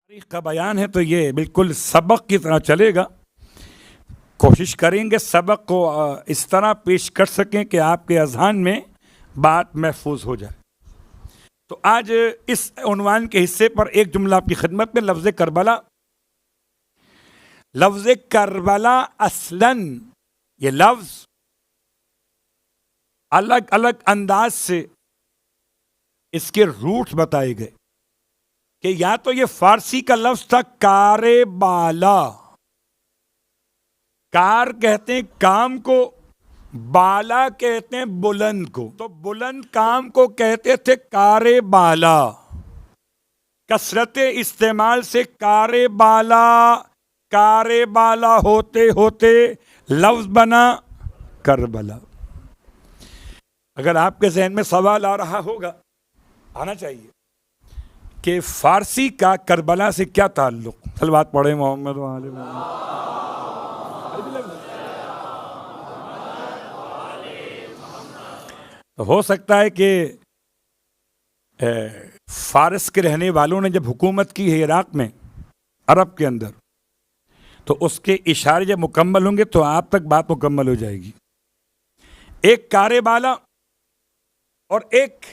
تاریخ کا بیان ہے تو یہ بالکل سبق کی طرح چلے گا. کوشش کریں گے سبق کو اس طرح پیش کر سکیں کہ آپ کے اذہان میں بات محفوظ ہو جائے. تو آج اس عنوان کے حصے پر ایک جملہ آپ کی خدمت میں. لفظ کربلا. لفظ کربلا اصلاً یہ لفظ الگ الگ انداز سے اس کے روٹ بتائے گئے کہ یا تو یہ فارسی کا لفظ تھا کار بالا. کار کہتے ہیں کام کو، بالا کہتے ہیں بلند کو. تو بلند کام کو کہتے تھے کار بالا. کثرت استعمال سے کار بالا ہوتے ہوتے لفظ بنا کربلا. اگر آپ کے ذہن میں سوال آ رہا ہوگا، آنا چاہیے کہ فارسی کا کربلا سے کیا تعلق. صلوات پڑھے محمد و آل محمد. ہو سکتا ہے کہ فارس کے رہنے والوں نے جب حکومت کی ہے عراق میں، عرب کے اندر، تو اس کے اشارے جب مکمل ہوں گے تو آپ تک بات مکمل ہو جائے گی. ایک کار بالا اور ایک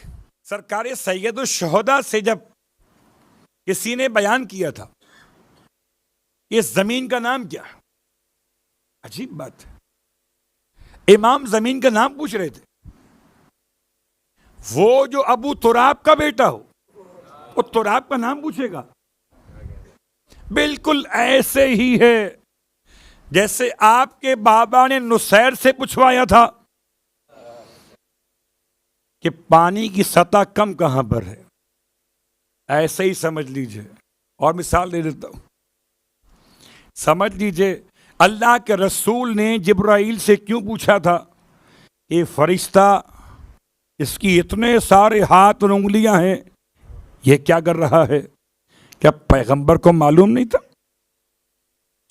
سرکار سید الشہداء سے جب کسی نے بیان کیا تھا اس زمین کا نام کیا. عجیب بات ہے، امام زمین کا نام پوچھ رہے تھے. وہ جو ابو تراب کا بیٹا ہو وہ تراب کا نام پوچھے گا. بالکل ایسے ہی ہے جیسے آپ کے بابا نے نصیر سے پوچھوایا تھا کہ پانی کی سطح کم کہاں پر ہے. ایسے ہی سمجھ لیجئے. اور مثال دے دیتا ہوں. سمجھ لیجئے اللہ کے رسول نے جبرائیل سے کیوں پوچھا تھا کہ فرشتہ اس کی اتنے سارے ہاتھ اور انگلیاں ہیں، یہ کیا کر رہا ہے؟ کیا پیغمبر کو معلوم نہیں تھا؟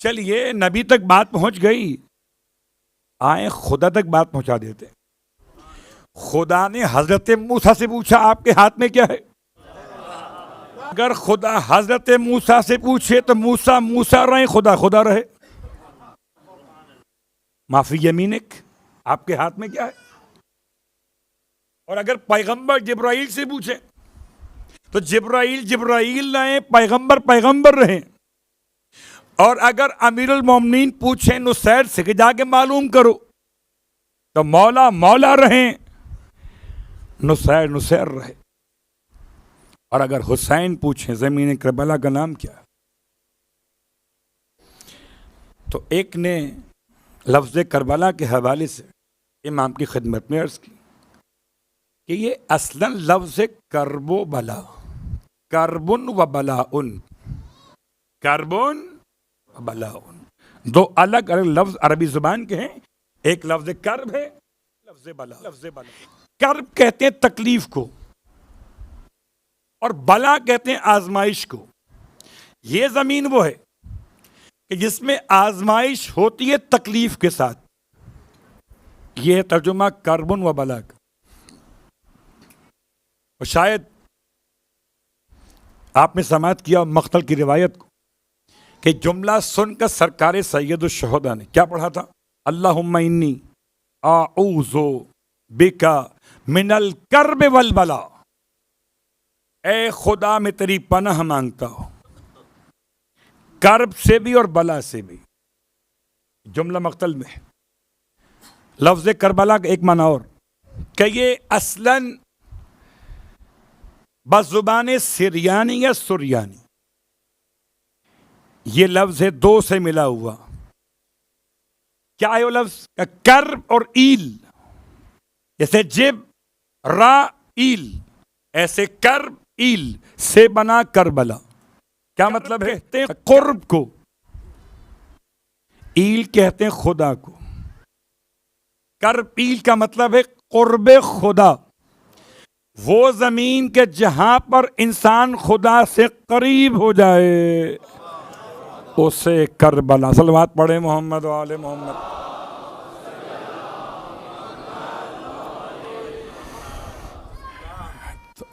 چلیے نبی تک بات پہنچ گئی، آئیں خدا تک بات پہنچا دیتے. خدا نے حضرت موسیٰ سے پوچھا آپ کے ہاتھ میں کیا ہے؟ اگر خدا حضرت موسیٰ سے پوچھے تو موسیٰ رہے، خدا رہے. معافی یمینک، آپ کے ہاتھ میں کیا ہے؟ اور اگر پیغمبر جبرائیل سے پوچھے تو جبرائیل رہیں، پیغمبر رہیں. اور اگر امیر المومنین پوچھیں نصیر سے کہ جا کے معلوم کرو تو مولا رہیں، نصیر رہے. اور اگر حسین پوچھیں زمین کربلا کا نام کیا، تو ایک نے لفظ کربلا کے حوالے سے امام کی خدمت میں عرض کی کہ یہ اصلاً لفظ کرب و بلا، کربن و بلاؤن، کربن و بلاؤن، دو الگ الگ لفظ عربی زبان کے ہیں. ایک لفظ کرب ہے، لفظ بلا. کرب کہتے ہیں تکلیف کو اور بلا کہتے ہیں آزمائش کو. یہ زمین وہ ہے کہ جس میں آزمائش ہوتی ہے تکلیف کے ساتھ. یہ ہے ترجمہ کربن و بلا کا. اور شاید آپ نے سماعت کیا مقتل کی روایت کو کہ جملہ سن کر سرکار سید الشہداء نے کیا پڑھا تھا؟ اللہم انی اعوذ بک من الکرب والبلا. اے خدا میں تیری پناہ مانگتا ہوں کرب سے بھی اور بلا سے بھی. جملہ مقتل میں لفظ کربلا کا ایک معنی اور کہ یہ اصلاً بزبان سریانی یا سریانی، یہ لفظ ہے دو سے ملا ہوا. کیا ہے وہ لفظ؟ کرب اور ایل، جیسے جب را ایل، ایسے کرب ایل سے بنا کربلا. کیا مطلب ہے؟ کہتے ہیں قرب کو، ایل کہتے ہیں خدا کو. کرب ایل کا مطلب ہے قرب خدا، وہ زمین کے جہاں پر انسان خدا سے قریب ہو جائے اسے کربلا. صلوات پڑھے محمد و آل محمد.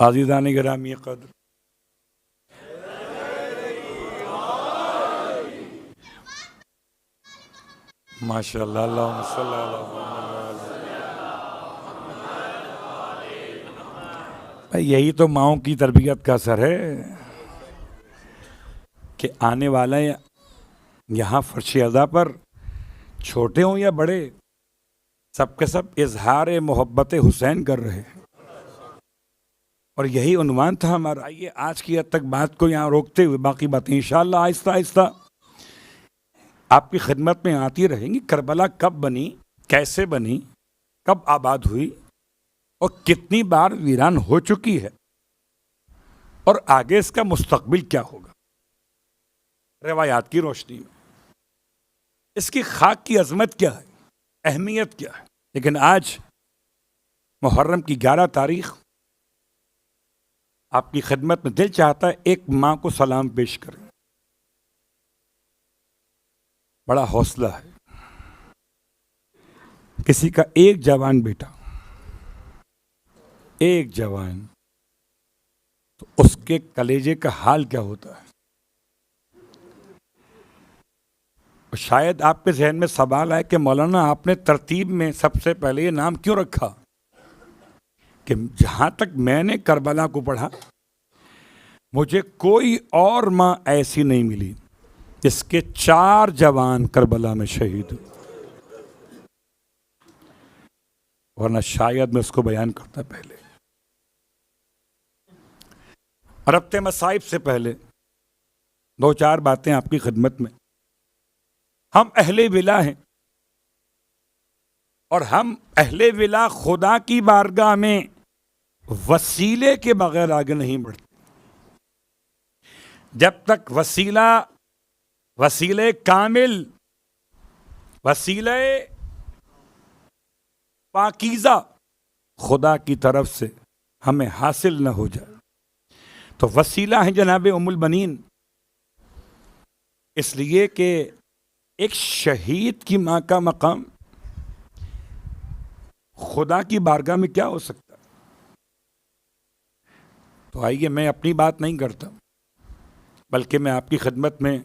عزیزان گرامی قدر، ماشاء اللہ، اللہم صلی اللہ علیہ۔ یہی تو ماؤں کی تربیت کا اثر ہے کہ آنے والا یہاں فرش ازا پر چھوٹے ہوں یا بڑے، سب کے سب اظہار محبت حسین کر رہے ہیں، اور یہی عنوان تھا ہمارا۔ آئیے آج کی حد تک بات کو یہاں روکتے ہوئے باقی باتیں انشاءاللہ آہستہ آہستہ آپ کی خدمت میں آتی رہیں گی۔ کربلا کب بنی، کیسے بنی، کب آباد ہوئی، اور کتنی بار ویران ہو چکی ہے، اور آگے اس کا مستقبل کیا ہوگا، روایات کی روشنی میں اس کی خاک کی عظمت کیا ہے، اہمیت کیا ہے۔ لیکن آج محرم کی 11 تاریخ آپ کی خدمت میں دل چاہتا ہے ایک ماں کو سلام پیش کریں۔ بڑا حوصلہ ہے، کسی کا ایک جوان بیٹا، ایک جوان، تو اس کے کلیجے کا حال کیا ہوتا ہے۔ شاید آپ کے ذہن میں سوال ہے کہ مولانا آپ نے ترتیب میں سب سے پہلے یہ نام کیوں رکھا؟ کہ جہاں تک میں نے کربلا کو پڑھا، مجھے کوئی اور ماں ایسی نہیں ملی جس کے 4 جوان کربلا میں شہید ہوئے، ورنہ شاید میں اس کو بیان کرتا پہلے۔ ربط مصائب سے پہلے 2-4 باتیں آپ کی خدمت میں۔ ہم اہل ولا ہیں، اور ہم اہل ولا خدا کی بارگاہ میں وسیلے کے بغیر آگے نہیں بڑھتے۔ جب تک وسیلے کامل، وسیلے پاکیزہ خدا کی طرف سے ہمیں حاصل نہ ہو جائے، تو وسیلہ ہے جناب ام البنین۔ اس لیے کہ ایک شہید کی ماں کا مقام خدا کی بارگاہ میں کیا ہو سکتا ہے؟ تو آئیے میں اپنی بات نہیں کرتا، بلکہ میں آپ کی خدمت میں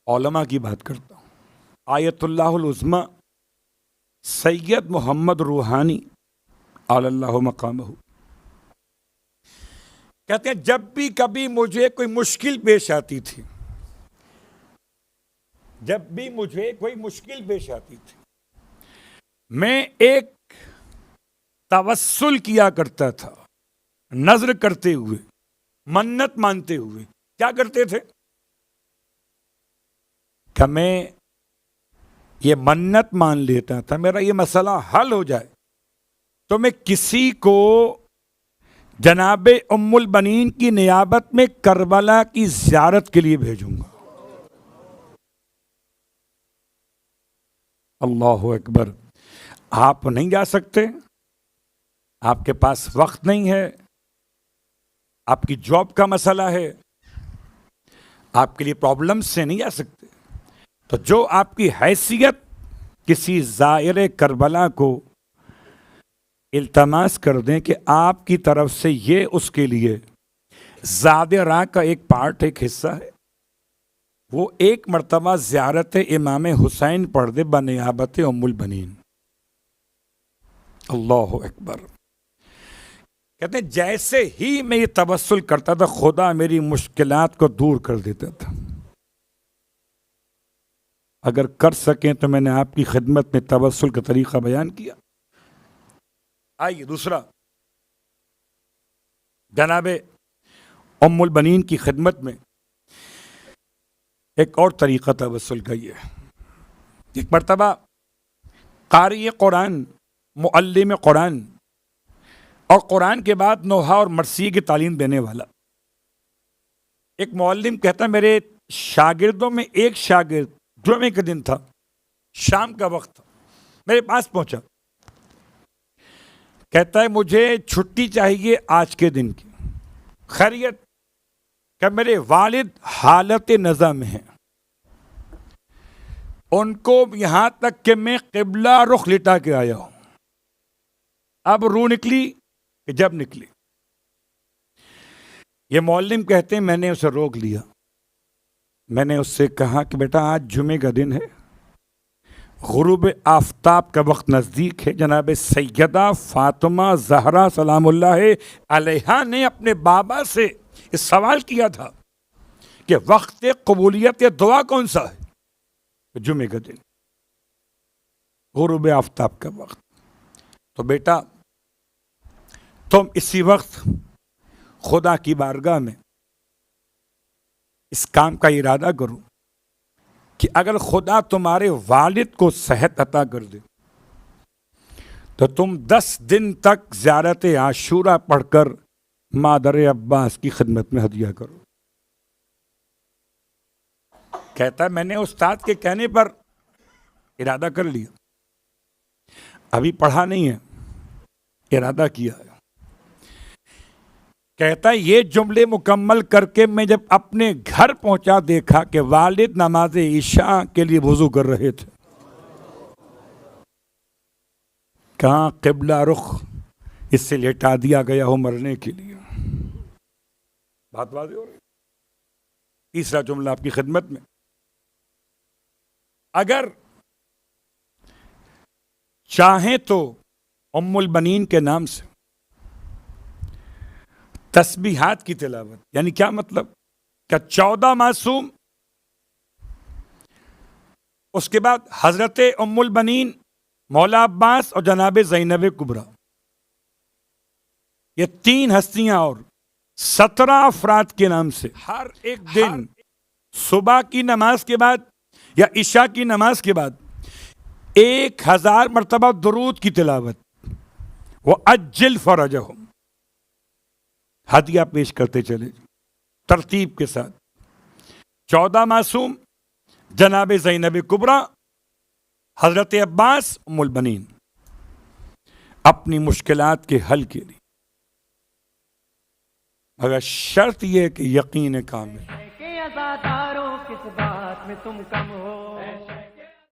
علماء کی بات کرتا ہوں۔ آیت اللہ العظمی سید محمد روحانی علی اللہ مقامہ کہتے ہیں، جب بھی کبھی مجھے کوئی مشکل پیش آتی تھی، جب بھی مجھے کوئی مشکل پیش آتی تھی، میں ایک توسل کیا کرتا تھا، نذر کرتے ہوئے، منت مانتے ہوئے۔ کیا کرتے تھے کہ میں یہ منت مان لیتا تھا، میرا یہ مسئلہ حل ہو جائے تو میں کسی کو جناب ام البنین کی نیابت میں کربلا کی زیارت کے لیے بھیجوں گا۔ اللہ اکبر۔ آپ نہیں جا سکتے، آپ کے پاس وقت نہیں ہے، آپ کی جاب کا مسئلہ ہے، آپ کے لیے پرابلم سے نہیں جا سکتے، تو جو آپ کی حیثیت کسی زائر کربلا کو التماس کر دیں کہ آپ کی طرف سے یہ اس کے لیے زاد راہ کا ایک پارٹ، ایک حصہ ہے، وہ ایک مرتبہ زیارت امام حسین پڑھ دے بنیابت ام البنین۔ اللہ اکبر۔ کہتے ہیں جیسے ہی میں یہ توسل کرتا تھا، خدا میری مشکلات کو دور کر دیتا تھا۔ اگر کر سکیں تو میں نے آپ کی خدمت میں توسل کا طریقہ بیان کیا۔ آئیے دوسرا، جناب ام البنین کی خدمت میں ایک اور طریقہ توسل کا یہ ہے۔ ایک مرتبہ قاری قرآن، معلم قرآن، اور قرآن کے بعد نوحہ اور مرثیہ کی تعلیم دینے والا ایک معلم کہتا، میرے شاگردوں میں ایک شاگرد، جمعے کا دن تھا، شام کا وقت تھا، میرے پاس پہنچا، کہتا ہے مجھے چھٹی چاہیے آج کے دن کی، خیریت؟ کہ میرے والد حالت نزع میں ہیں، ان کو یہاں تک کہ میں قبلہ رخ لٹا کے آیا ہوں۔ اب روح نکلی کہ جب نکلی، یہ معلم کہتے ہیں میں نے اسے روک لیا، میں نے اس سے کہا کہ بیٹا آج جمعے کا دن ہے، غروب آفتاب کا وقت نزدیک ہے. جناب سیدہ فاطمہ زہرا سلام اللہ علیہا نے اپنے بابا سے اس سوال کیا تھا کہ وقت قبولیت دعا کون سا ہے؟ جمعے کا دن، غروب آفتاب کا وقت. تو بیٹا تم اسی وقت خدا کی بارگاہ میں اس کام کا ارادہ کرو کہ اگر خدا تمہارے والد کو صحت عطا کر دے تو تم 10 دن تک زیارت عاشورہ پڑھ کر مادر عباس کی خدمت میں ہدیہ کرو. کہتا ہے میں نے استاد کے کہنے پر ارادہ کر لیا، ابھی پڑھا نہیں ہے، ارادہ کیا ہے. کہتا ہے یہ جملے مکمل کر کے میں جب اپنے گھر پہنچا دیکھا کہ والد نماز عشاء کے لیے وضو کر رہے تھے. کہاں قبلہ رخ اس سے لٹا دیا گیا ہو مرنے کے لیے. بات واضح ہو رہی. تیسرا جملہ آپ کی خدمت میں، اگر چاہیں تو ام البنین کے نام سے تسبیحات کی تلاوت، یعنی کیا مطلب کہ 14 معصوم، اس کے بعد حضرت ام البنین، مولا عباس اور جناب زینب کبریٰ، یہ 3 ہستیاں اور 17 افراد کے نام سے ہر ایک دن صبح کی نماز کے بعد یا عشاء کی نماز کے بعد 1000 مرتبہ درود کی تلاوت، وَأَجِّلْ فَرَجَهُمْ، ہدیہ پیش کرتے چلے ترتیب کے ساتھ. 14 معصوم، جناب زینب کبریٰ، حضرت عباس، ام البنین، اپنی مشکلات کے حل کے لیے. مگر شرط یہ کہ یقین کامل.